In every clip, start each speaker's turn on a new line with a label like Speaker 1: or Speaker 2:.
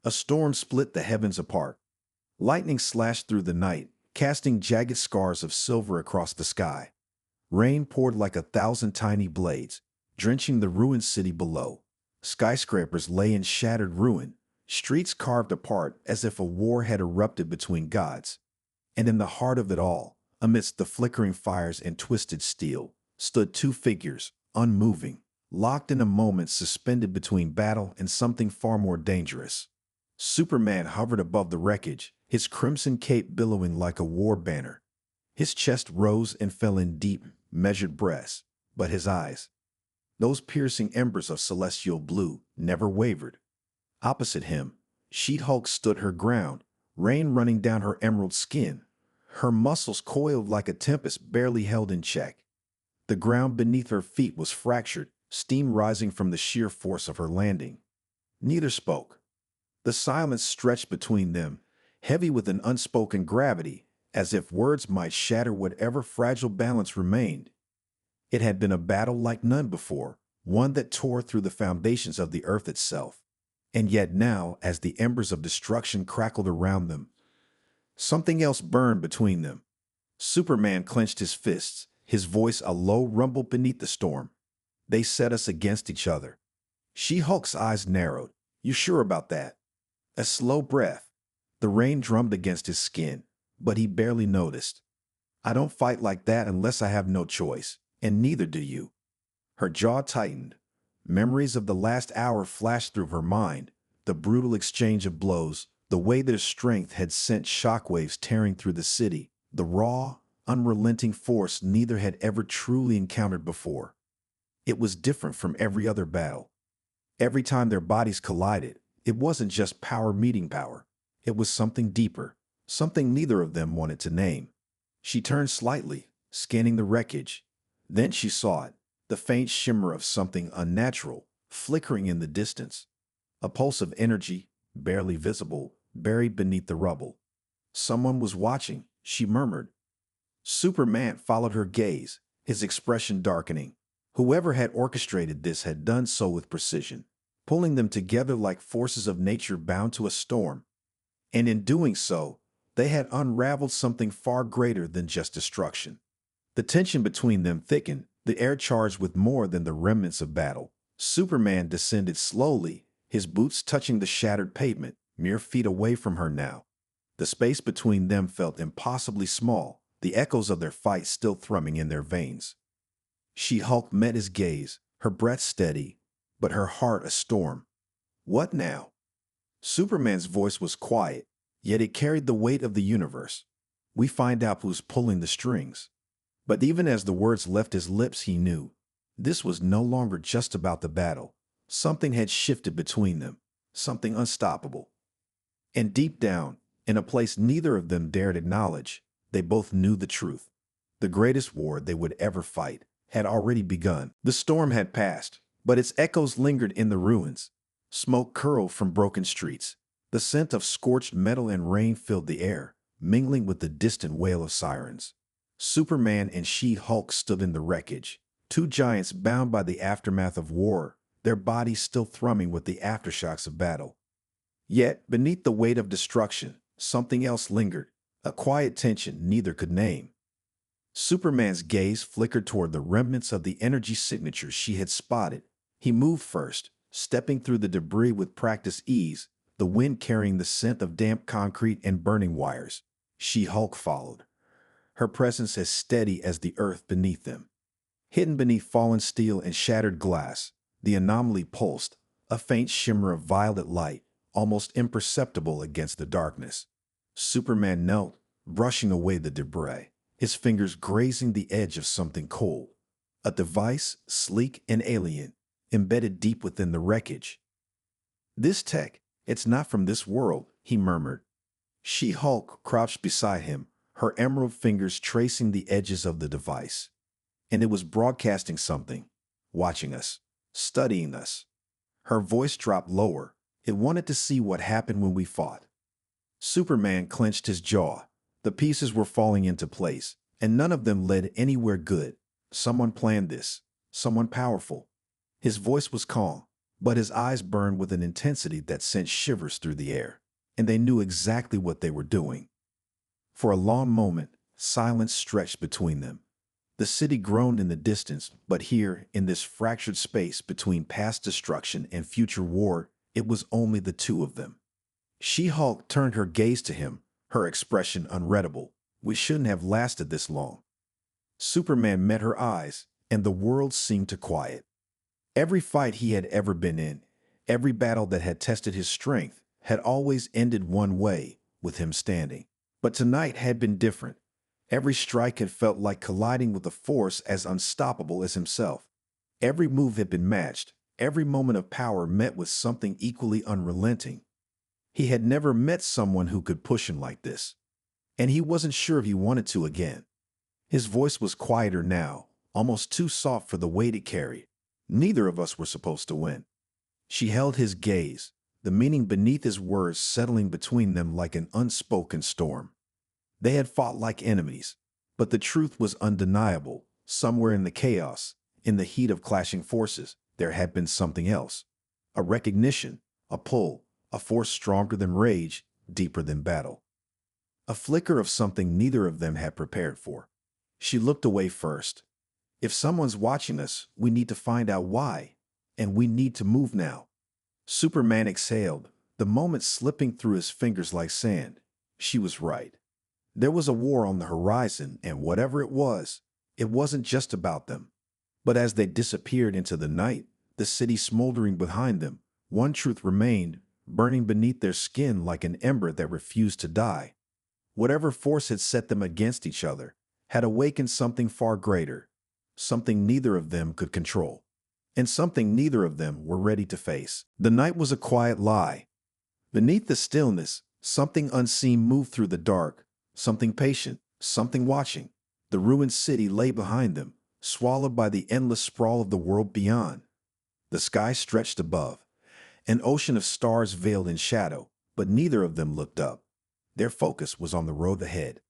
Speaker 1: A storm split the heavens apart. Lightning slashed through the night, casting jagged scars of silver across the sky. Rain poured like 1,000 tiny blades, drenching the ruined city below. Skyscrapers lay in shattered ruin, streets carved apart as if a war had erupted between gods. And in the heart of it all, amidst the flickering fires and twisted steel, stood two figures, unmoving, locked in a moment suspended between battle and something far more dangerous. Superman hovered above the wreckage, his crimson cape billowing like a war banner. His chest rose and fell in deep, measured breaths, but his eyes, those piercing embers of celestial blue, never wavered. Opposite him, She-Hulk stood her ground, rain running down her emerald skin. Her muscles coiled like a tempest barely held in check. The ground beneath her feet was fractured, steam rising from the sheer force of her landing. Neither spoke. The silence stretched between them, heavy with an unspoken gravity, as if words might shatter whatever fragile balance remained. It had been a battle like none before, one that tore through the foundations of the earth itself. And yet now, as the embers of destruction crackled around them, something else burned between them. Superman clenched his fists, his voice a low rumble beneath the storm. They set us against each other. She-Hulk's eyes narrowed. You sure about that? A slow breath. The rain drummed against his skin, but he barely noticed. I don't fight like that unless I have no choice, and neither do you. Her jaw tightened. Memories of the last hour flashed through her mind, the brutal exchange of blows, the way their strength had sent shockwaves tearing through the city, the raw, unrelenting force neither had ever truly encountered before. It was different from every other battle. Every time their bodies collided, it wasn't just power meeting power. It was something deeper, something neither of them wanted to name. She turned slightly, scanning the wreckage. Then she saw it, the faint shimmer of something unnatural, flickering in the distance. A pulse of energy, barely visible, buried beneath the rubble. Someone was watching, she murmured. Superman followed her gaze, his expression darkening. Whoever had orchestrated this had done so with precision, pulling them together like forces of nature bound to a storm. And in doing so, they had unraveled something far greater than just destruction. The tension between them thickened, the air charged with more than the remnants of battle. Superman descended slowly, his boots touching the shattered pavement, mere feet away from her now. The space between them felt impossibly small, the echoes of their fight still thrumming in their veins. She-Hulk met his gaze, her breath steady, but her heart a storm. What now? Superman's voice was quiet, yet it carried the weight of the universe. We find out who's pulling the strings. But even as the words left his lips, he knew. This was no longer just about the battle. Something had shifted between them, something unstoppable. And deep down, in a place neither of them dared acknowledge, they both knew the truth. The greatest war they would ever fight had already begun. The storm had passed, but its echoes lingered in the ruins. Smoke curled from broken streets. The scent of scorched metal and rain filled the air, mingling with the distant wail of sirens. Superman and She-Hulk stood in the wreckage, two giants bound by the aftermath of war, their bodies still thrumming with the aftershocks of battle. Yet, beneath the weight of destruction, something else lingered, a quiet tension neither could name. Superman's gaze flickered toward the remnants of the energy signature she had spotted. He moved first, stepping through the debris with practiced ease, the wind carrying the scent of damp concrete and burning wires. She-Hulk followed, her presence as steady as the earth beneath them. Hidden beneath fallen steel and shattered glass, the anomaly pulsed, a faint shimmer of violet light, almost imperceptible against the darkness. Superman knelt, brushing away the debris, his fingers grazing the edge of something cold. A device, sleek and alien, embedded deep within the wreckage. This tech, it's not from this world, he murmured. She-Hulk crouched beside him, her emerald fingers tracing the edges of the device. And it was broadcasting something, watching us, studying us. Her voice dropped lower. It wanted to see what happened when we fought. Superman clenched his jaw. The pieces were falling into place, and none of them led anywhere good. Someone planned this, someone powerful. His voice was calm, but his eyes burned with an intensity that sent shivers through the air, and they knew exactly what they were doing. For a long moment, silence stretched between them. The city groaned in the distance, but here, in this fractured space between past destruction and future war, it was only the two of them. She-Hulk turned her gaze to him, her expression unreadable. We shouldn't have lasted this long. Superman met her eyes, and the world seemed to quiet. Every fight he had ever been in, every battle that had tested his strength, had always ended one way, with him standing. But tonight had been different. Every strike had felt like colliding with a force as unstoppable as himself. Every move had been matched, every moment of power met with something equally unrelenting. He had never met someone who could push him like this, and he wasn't sure if he wanted to again. His voice was quieter now, almost too soft for the weight it carried. Neither of us were supposed to win. She held his gaze, the meaning beneath his words settling between them like an unspoken storm. They had fought like enemies, but the truth was undeniable. Somewhere in the chaos, in the heat of clashing forces, there had been something else. A recognition, a pull, a force stronger than rage, deeper than battle. A flicker of something neither of them had prepared for. She looked away first. If someone's watching us, we need to find out why, and we need to move now. Superman exhaled, the moment slipping through his fingers like sand. She was right. There was a war on the horizon, and whatever it wasn't just about them. But as they disappeared into the night, the city smoldering behind them, one truth remained, burning beneath their skin like an ember that refused to die. Whatever force had set them against each other had awakened something far greater, something neither of them could control, and something neither of them were ready to face. The night was a quiet lie. Beneath the stillness, something unseen moved through the dark, something patient, something watching. The ruined city lay behind them, swallowed by the endless sprawl of the world beyond. The sky stretched above, an ocean of stars veiled in shadow, but neither of them looked up. Their focus was on the road ahead.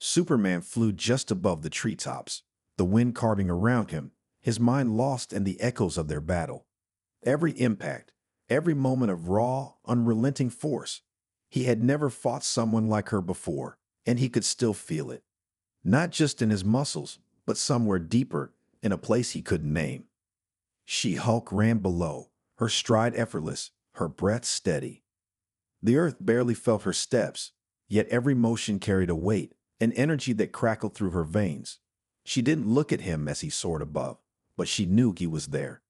Speaker 1: Superman flew just above the treetops, the wind carving around him, his mind lost in the echoes of their battle. Every impact, every moment of raw, unrelenting force. He had never fought someone like her before, and he could still feel it. Not just in his muscles, but somewhere deeper, in a place he couldn't name. She-Hulk ran below, her stride effortless, her breath steady. The earth barely felt her steps, yet every motion carried a weight, an energy that crackled through her veins. She didn't look at him as he soared above, but she knew he was there.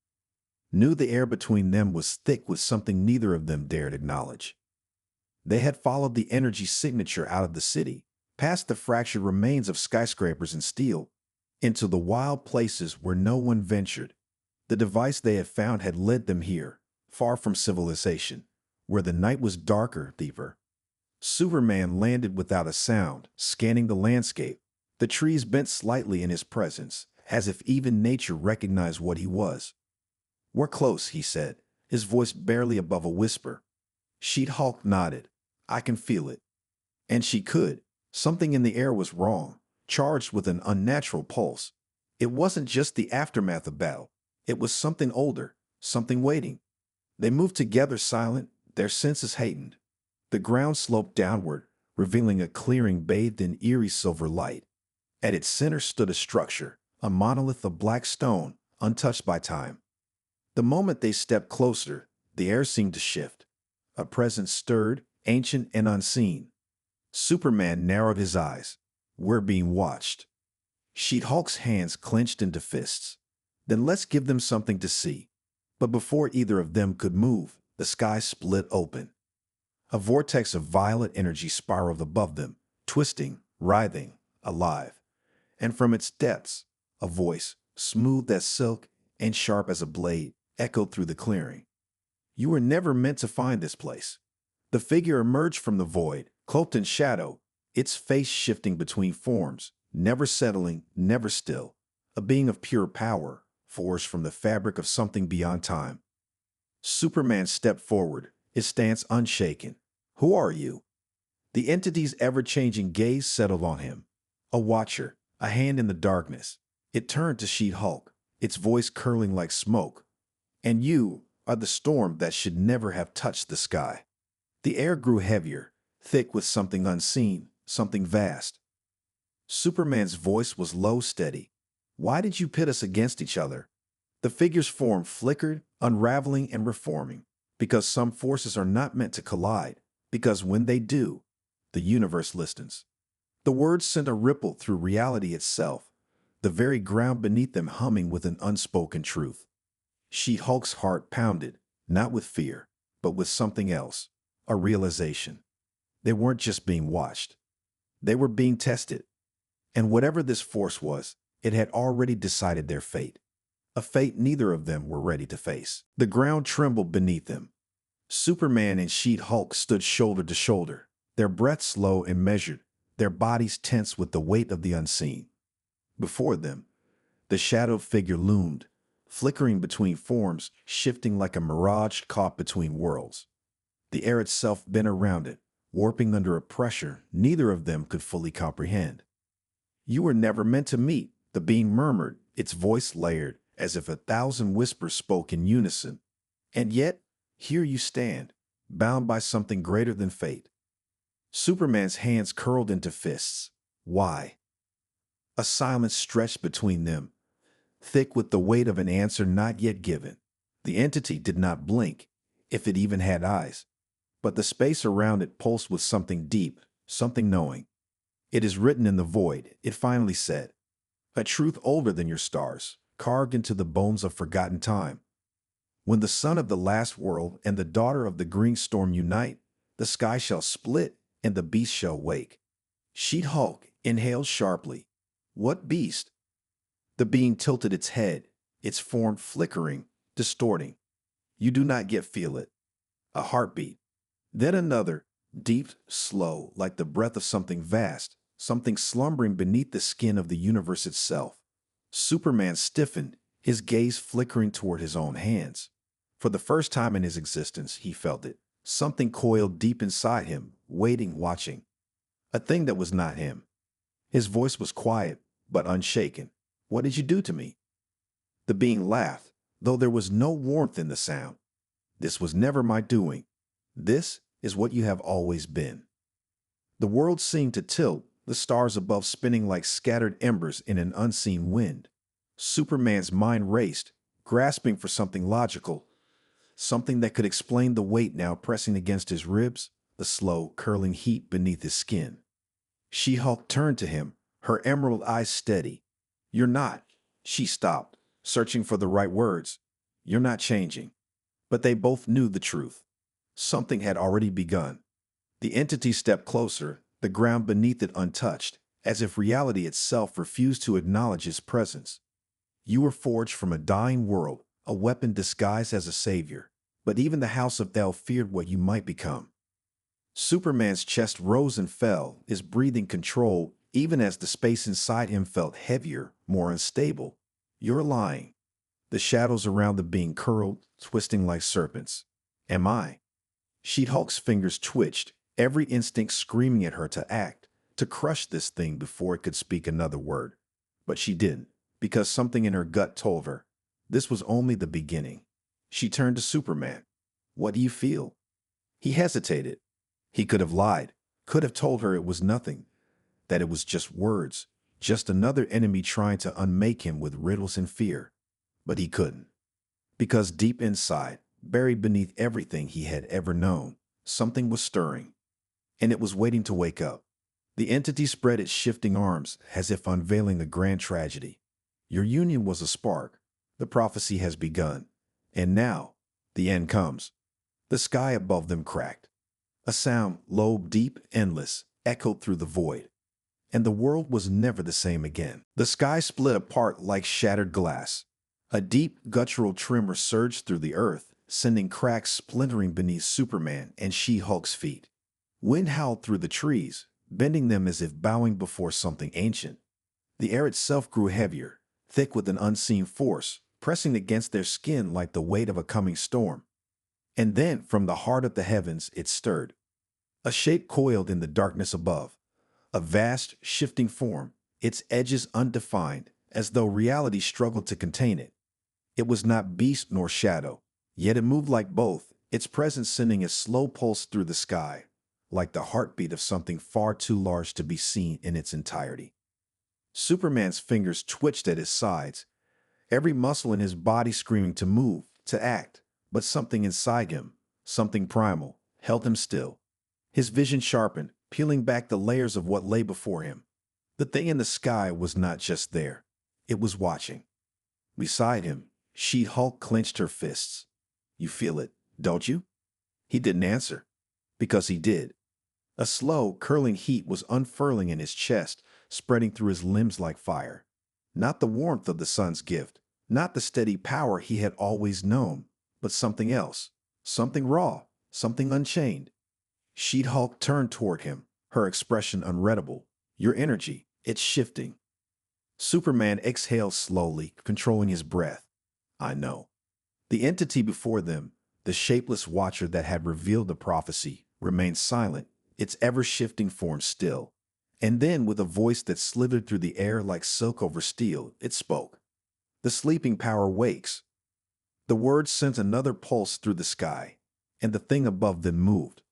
Speaker 1: Knew the air between them was thick with something neither of them dared acknowledge. They had followed the energy signature out of the city, past the fractured remains of skyscrapers and steel, into the wild places where no one ventured. The device they had found had led them here, far from civilization, where the night was darker, deeper. Superman landed without a sound, scanning the landscape. The trees bent slightly in his presence, as if even nature recognized what he was. "We're close," he said, his voice barely above a whisper. She-Hulk nodded. "I can feel it." And she could. Something in the air was wrong, charged with an unnatural pulse. It wasn't just the aftermath of battle. It was something older, something waiting. They moved together silent, their senses heightened. The ground sloped downward, revealing a clearing bathed in eerie silver light. At its center stood a structure, a monolith of black stone, untouched by time. The moment they stepped closer, the air seemed to shift. A presence stirred, ancient and unseen. Superman narrowed his eyes. "We're being watched." She-Hulk's hands clenched into fists. "Then let's give them something to see." But before either of them could move, the sky split open. A vortex of violet energy spiraled above them, twisting, writhing, alive. And from its depths, a voice, smooth as silk and sharp as a blade, echoed through the clearing. "You were never meant to find this place." The figure emerged from the void, cloaked in shadow, its face shifting between forms, never settling, never still. A being of pure power, forged from the fabric of something beyond time. Superman stepped forward, his stance unshaken. "Who are you?" The entity's ever-changing gaze settled on him. A watcher, a hand in the darkness. It turned to She-Hulk, its voice curling like smoke. "And you, are the storm that should never have touched the sky. The air grew heavier, thick with something unseen, something vast. Superman's voice was low, steady. Why did you pit us against each other? The figure's form flickered, unraveling and reforming, because some forces are not meant to collide, because when they do, the universe listens. The words sent a ripple through reality itself, the very ground beneath them humming with an unspoken truth. She-Hulk's heart pounded, not with fear, but with something else, a realization. They weren't just being watched. They were being tested. And whatever this force was, it had already decided their fate. A fate neither of them were ready to face. The ground trembled beneath them. Superman and She-Hulk stood shoulder to shoulder, their breaths slow and measured, their bodies tense with the weight of the unseen. Before them, the shadowed figure loomed, flickering between forms, shifting like a mirage caught between worlds. The air itself bent around it, warping under a pressure neither of them could fully comprehend. "You were never meant to meet," the being murmured, its voice layered, as if 1,000 whispers spoke in unison. "And yet, here you stand, bound by something greater than fate." Superman's hands curled into fists. Why? A silence stretched between them, thick with the weight of an answer not yet given. The entity did not blink, if it even had eyes, but the space around it pulsed with something deep, something knowing. "It is written in the void," it finally said. "A truth older than your stars, carved into the bones of forgotten time. When the son of the last world and the daughter of the green storm unite, the sky shall split and the beast shall wake." She-Hulk inhaled sharply. "What beast?" The being tilted its head, its form flickering, distorting. "You do not yet feel it." A heartbeat. Then another, deep, slow, like the breath of something vast, something slumbering beneath the skin of the universe itself. Superman stiffened, his gaze flickering toward his own hands. For the first time in his existence, he felt it. Something coiled deep inside him, waiting, watching. A thing that was not him. His voice was quiet, but unshaken. "What did you do to me?" The being laughed, though there was no warmth in the sound. "This was never my doing. This is what you have always been." The world seemed to tilt, the stars above spinning like scattered embers in an unseen wind. Superman's mind raced, grasping for something logical, something that could explain the weight now pressing against his ribs, the slow, curling heat beneath his skin. She-Hulk turned to him, her emerald eyes steady. "You're not." She stopped, searching for the right words. "You're not changing." But they both knew the truth. Something had already begun. The entity stepped closer, the ground beneath it untouched, as if reality itself refused to acknowledge his presence. "You were forged from a dying world, a weapon disguised as a savior. But even the House of El feared what you might become." Superman's chest rose and fell, his breathing controlled, even as the space inside him felt heavier, more unstable. "You're lying." The shadows around the being curled, twisting like serpents. "Am I?" She-Hulk's fingers twitched, every instinct screaming at her to act, to crush this thing before it could speak another word. But she didn't, because something in her gut told her this was only the beginning. She turned to Superman. "What do you feel?" He hesitated. He could have lied, could have told her it was nothing, that it was just words, just another enemy trying to unmake him with riddles and fear. But he couldn't. Because deep inside, buried beneath everything he had ever known, something was stirring. And it was waiting to wake up. The entity spread its shifting arms as if unveiling a grand tragedy. "Your union was a spark. The prophecy has begun. And now, the end comes." The sky above them cracked. A sound, low, deep, endless, echoed through the void. And the world was never the same again. The sky split apart like shattered glass. A deep, guttural tremor surged through the earth, sending cracks splintering beneath Superman and She-Hulk's feet. Wind howled through the trees, bending them as if bowing before something ancient. The air itself grew heavier, thick with an unseen force, pressing against their skin like the weight of a coming storm. And then, from the heart of the heavens, it stirred. A shape coiled in the darkness above. A vast, shifting form, its edges undefined, as though reality struggled to contain it. It was not beast nor shadow. Yet it moved like both, its presence sending a slow pulse through the sky, like the heartbeat of something far too large to be seen in its entirety. Superman's fingers twitched at his sides, every muscle in his body screaming to move, to act, but something inside him, something primal, held him still. His vision sharpened, peeling back the layers of what lay before him. The thing in the sky was not just there. It was watching. Beside him, She-Hulk clenched her fists. "You feel it, don't you?" He didn't answer. Because he did. A slow, curling heat was unfurling in his chest, spreading through his limbs like fire. Not the warmth of the sun's gift, not the steady power he had always known, but something else, something raw, something unchained. She-Hulk turned toward him, her expression unreadable. "Your energy, it's shifting." Superman exhaled slowly, controlling his breath. "I know." The entity before them, the shapeless watcher that had revealed the prophecy, remained silent, its ever-shifting form still. And then, with a voice that slithered through the air like silk over steel, it spoke. "The sleeping power wakes." The words sent another pulse through the sky, and the thing above them moved.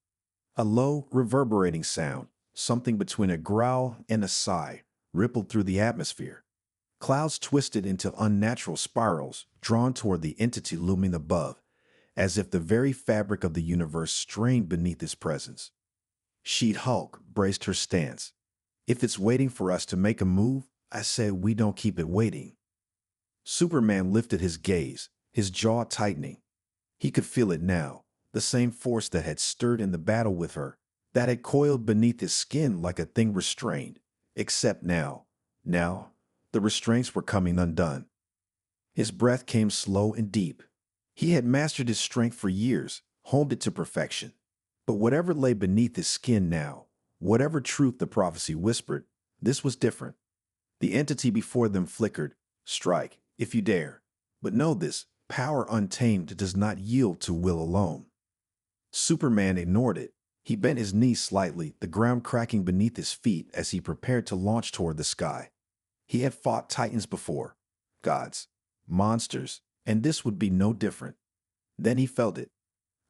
Speaker 1: A low, reverberating sound, something between a growl and a sigh, rippled through the atmosphere. Clouds twisted into unnatural spirals, drawn toward the entity looming above, as if the very fabric of the universe strained beneath its presence. She-Hulk braced her stance. "If it's waiting for us to make a move, I say we don't keep it waiting." Superman lifted his gaze, his jaw tightening. He could feel it now, the same force that had stirred in the battle with her, that had coiled beneath his skin like a thing restrained, except now, the restraints were coming undone. His breath came slow and deep. He had mastered his strength for years, honed it to perfection. But whatever lay beneath his skin now, whatever truth the prophecy whispered, this was different. The entity before them flickered. "Strike, if you dare. But know this, power untamed does not yield to will alone." Superman ignored it. He bent his knees slightly, the ground cracking beneath his feet as he prepared to launch toward the sky. He had fought titans before, gods, monsters, and this would be no different. Then he felt it.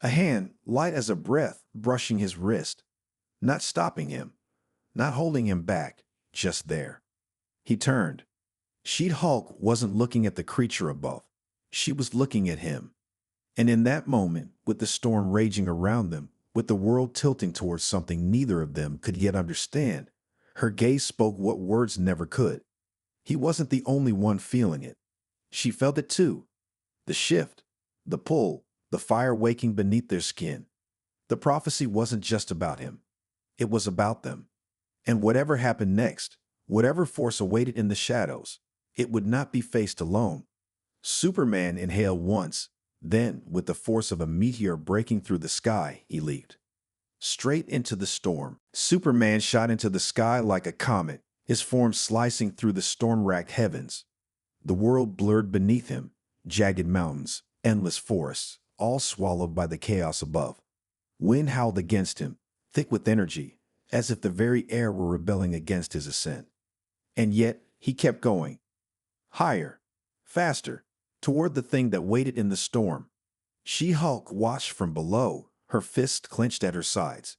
Speaker 1: A hand, light as a breath, brushing his wrist. Not stopping him, not holding him back, just there. He turned. She-Hulk wasn't looking at the creature above. She was looking at him. And in that moment, with the storm raging around them, with the world tilting towards something neither of them could yet understand, her gaze spoke what words never could. He wasn't the only one feeling it. She felt it too. The shift, the pull, the fire waking beneath their skin. The prophecy wasn't just about him. It was about them. And whatever happened next, whatever force awaited in the shadows, it would not be faced alone. Superman inhaled once, then, with the force of a meteor breaking through the sky, he leaped. Straight into the storm. Superman shot into the sky like a comet, his form slicing through the storm-racked heavens. The world blurred beneath him, jagged mountains, endless forests, all swallowed by the chaos above. Wind howled against him, thick with energy, as if the very air were rebelling against his ascent. And yet, he kept going. Higher, faster, toward the thing that waited in the storm. She-Hulk watched from below, her fists clenched at her sides.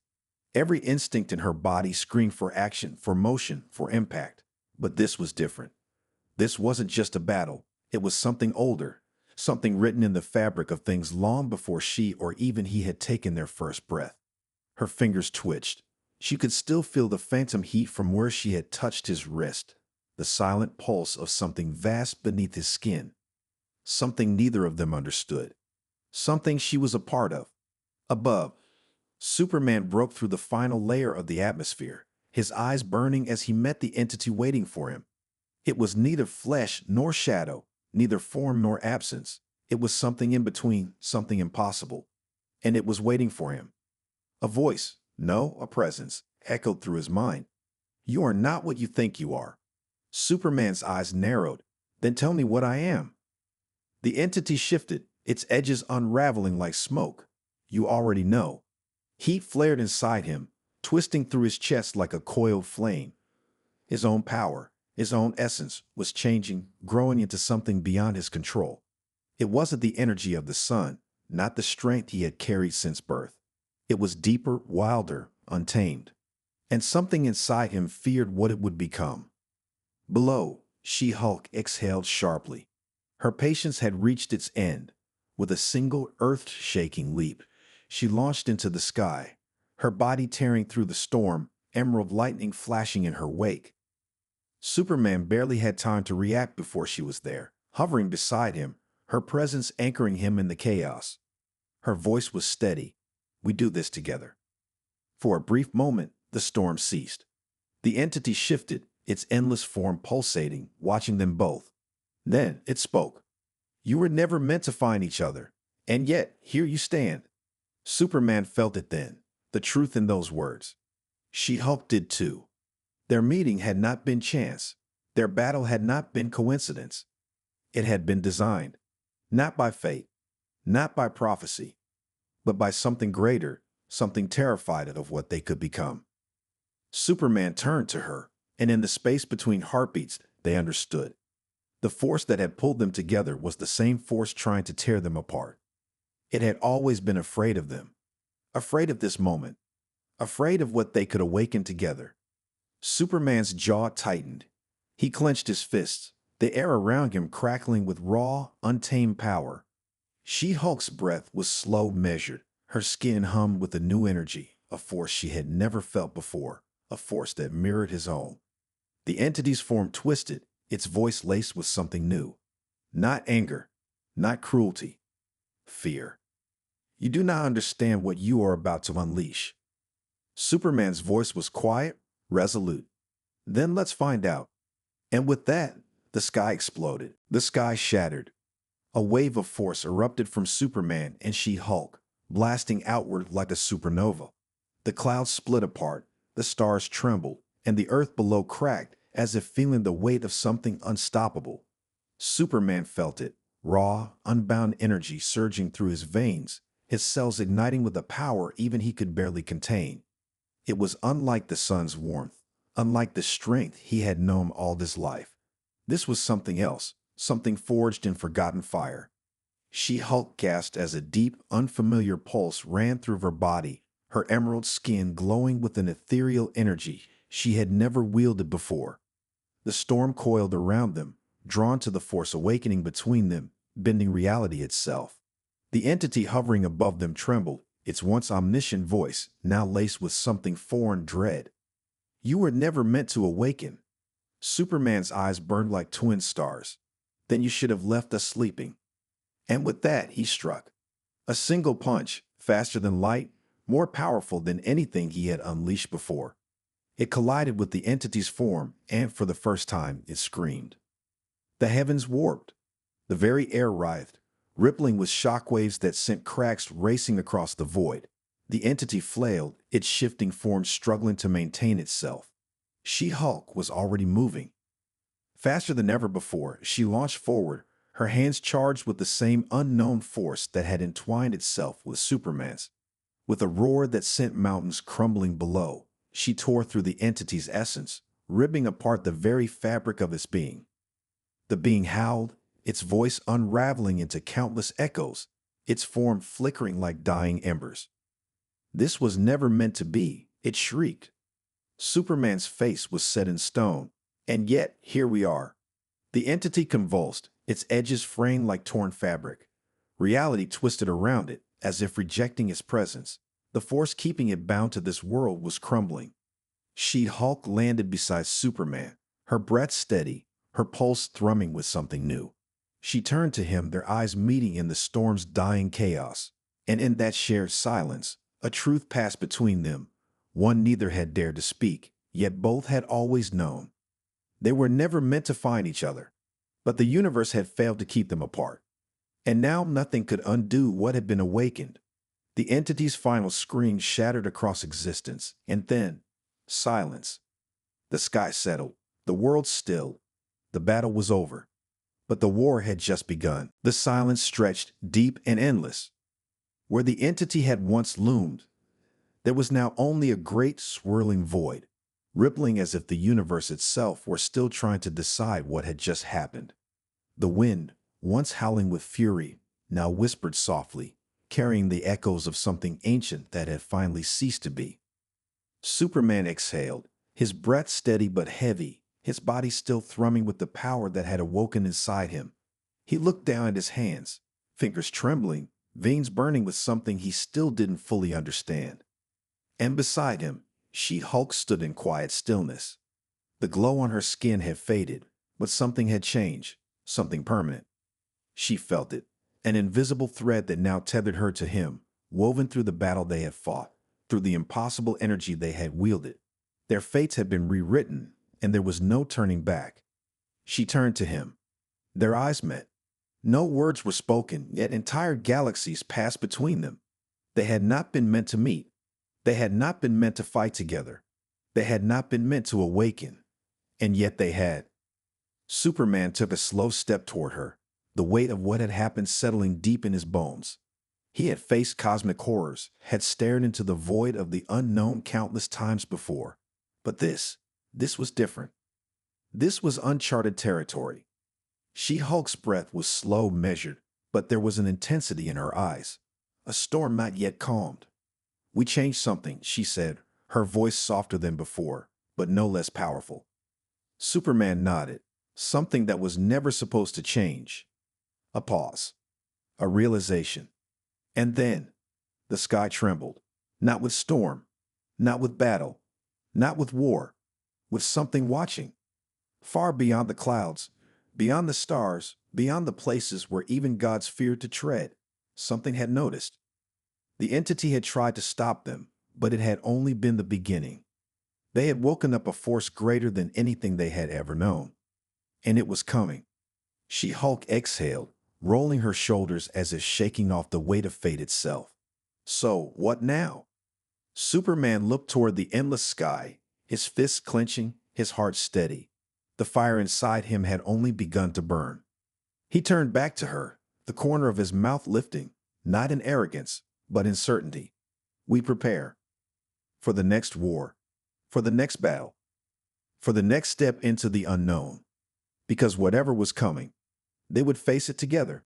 Speaker 1: Every instinct in her body screamed for action, for motion, for impact. But this was different. This wasn't just a battle. It was something older, something written in the fabric of things long before she or even he had taken their first breath. Her fingers twitched. She could still feel the phantom heat from where she had touched his wrist, the silent pulse of something vast beneath his skin. Something neither of them understood. Something she was a part of. Above, Superman broke through the final layer of the atmosphere, his eyes burning as he met the entity waiting for him. It was neither flesh nor shadow, neither form nor absence. It was something in between, something impossible. And it was waiting for him. A voice, no, a presence, echoed through his mind. "You are not what you think you are." Superman's eyes narrowed. "Then tell me what I am." The entity shifted, its edges unraveling like smoke. "You already know." Heat flared inside him, twisting through his chest like a coiled flame. His own power, his own essence, was changing, growing into something beyond his control. It wasn't the energy of the sun, not the strength he had carried since birth. It was deeper, wilder, untamed. And something inside him feared what it would become. Below, She-Hulk exhaled sharply. Her patience had reached its end. With a single earth-shaking leap, she launched into the sky, her body tearing through the storm, emerald lightning flashing in her wake. Superman barely had time to react before she was there, hovering beside him, her presence anchoring him in the chaos. Her voice was steady. "We do this together." For a brief moment, the storm ceased. The entity shifted, its endless form pulsating, watching them both. Then it spoke. "You were never meant to find each other, and yet here you stand." Superman felt it then, the truth in those words. She-Hulk did too. Their meeting had not been chance. Their battle had not been coincidence. It had been designed, not by fate, not by prophecy, but by something greater, something terrified of what they could become. Superman turned to her, and in the space between heartbeats, they understood. The force that had pulled them together was the same force trying to tear them apart. It had always been afraid of them, afraid of this moment, afraid of what they could awaken together. Superman's jaw tightened. He clenched his fists, the air around him crackling with raw, untamed power. She-Hulk's breath was slow, measured. Her skin hummed with a new energy, a force she had never felt before, a force that mirrored his own. The entity's form twisted, its voice laced with something new. Not anger, not cruelty, fear. "You do not understand what you are about to unleash." Superman's voice was quiet, resolute. "Then let's find out." And with that, the sky exploded. The sky shattered. A wave of force erupted from Superman and She-Hulk, blasting outward like a supernova. The clouds split apart, the stars trembled, and the earth below cracked as if feeling the weight of something unstoppable. Superman felt it, raw, unbound energy surging through his veins, his cells igniting with a power even he could barely contain. It was unlike the sun's warmth, unlike the strength he had known all his life. This was something else, something forged in forgotten fire. She-Hulk gasped as a deep, unfamiliar pulse ran through her body, her emerald skin glowing with an ethereal energy she had never wielded before. The storm coiled around them, drawn to the force awakening between them, bending reality itself. The entity hovering above them trembled, its once omniscient voice now laced with something foreign dread. "You were never meant to awaken." Superman's eyes burned like twin stars. "Then you should have left us sleeping." And with that, he struck. A single punch, faster than light, more powerful than anything he had unleashed before. It collided with the entity's form, and for the first time, it screamed. The heavens warped. The very air writhed, rippling with shockwaves that sent cracks racing across the void. The entity flailed, its shifting form struggling to maintain itself. She-Hulk was already moving. Faster than ever before, she launched forward, her hands charged with the same unknown force that had entwined itself with Superman's. With a roar that sent mountains crumbling below, she tore through the entity's essence, ripping apart the very fabric of its being. The being howled, its voice unraveling into countless echoes, its form flickering like dying embers. "This was never meant to be," it shrieked. Superman's face was set in stone, and yet here we are. The entity convulsed, its edges fraying like torn fabric. Reality twisted around it, as if rejecting its presence. The force keeping it bound to this world was crumbling. She-Hulk landed beside Superman, her breath steady, her pulse thrumming with something new. She turned to him, their eyes meeting in the storm's dying chaos. And in that shared silence, a truth passed between them, one neither had dared to speak, yet both had always known. They were never meant to find each other, but the universe had failed to keep them apart. And now nothing could undo what had been awakened. The entity's final scream shattered across existence, and then, silence. The sky settled, the world stilled. The battle was over, but the war had just begun. The silence stretched deep and endless. Where the entity had once loomed, there was now only a great swirling void, rippling as if the universe itself were still trying to decide what had just happened. The wind, once howling with fury, now whispered softly, carrying the echoes of something ancient that had finally ceased to be. Superman exhaled, his breath steady but heavy, his body still thrumming with the power that had awoken inside him. He looked down at his hands, fingers trembling, veins burning with something he still didn't fully understand. And beside him, She-Hulk stood in quiet stillness. The glow on her skin had faded, but something had changed, something permanent. She felt it, an invisible thread that now tethered her to him, woven through the battle they had fought, through the impossible energy they had wielded. Their fates had been rewritten, and there was no turning back. She turned to him. Their eyes met. No words were spoken, yet entire galaxies passed between them. They had not been meant to meet. They had not been meant to fight together. They had not been meant to awaken. And yet they had. Superman took a slow step toward her, the weight of what had happened settling deep in his bones. He had faced cosmic horrors, had stared into the void of the unknown countless times before. But this was different. This was uncharted territory. She-Hulk's breath was slow, measured, but there was an intensity in her eyes, a storm not yet calmed. "We changed something," she said, her voice softer than before, but no less powerful. Superman nodded, something that was never supposed to change. A pause. A realization. And then, the sky trembled, not with storm, not with battle, not with war, with something watching. Far beyond the clouds, beyond the stars, beyond the places where even gods feared to tread, something had noticed. The entity had tried to stop them, but it had only been the beginning. They had woken up a force greater than anything they had ever known. And it was coming. She-Hulk exhaled, rolling her shoulders as if shaking off the weight of fate itself. So, what now? Superman looked toward the endless sky, his fists clenching, his heart steady. The fire inside him had only begun to burn. He turned back to her, the corner of his mouth lifting, not in arrogance, but in certainty. "We prepare. For the next war. For the next battle. For the next step into the unknown. Because whatever was coming, they would face it together."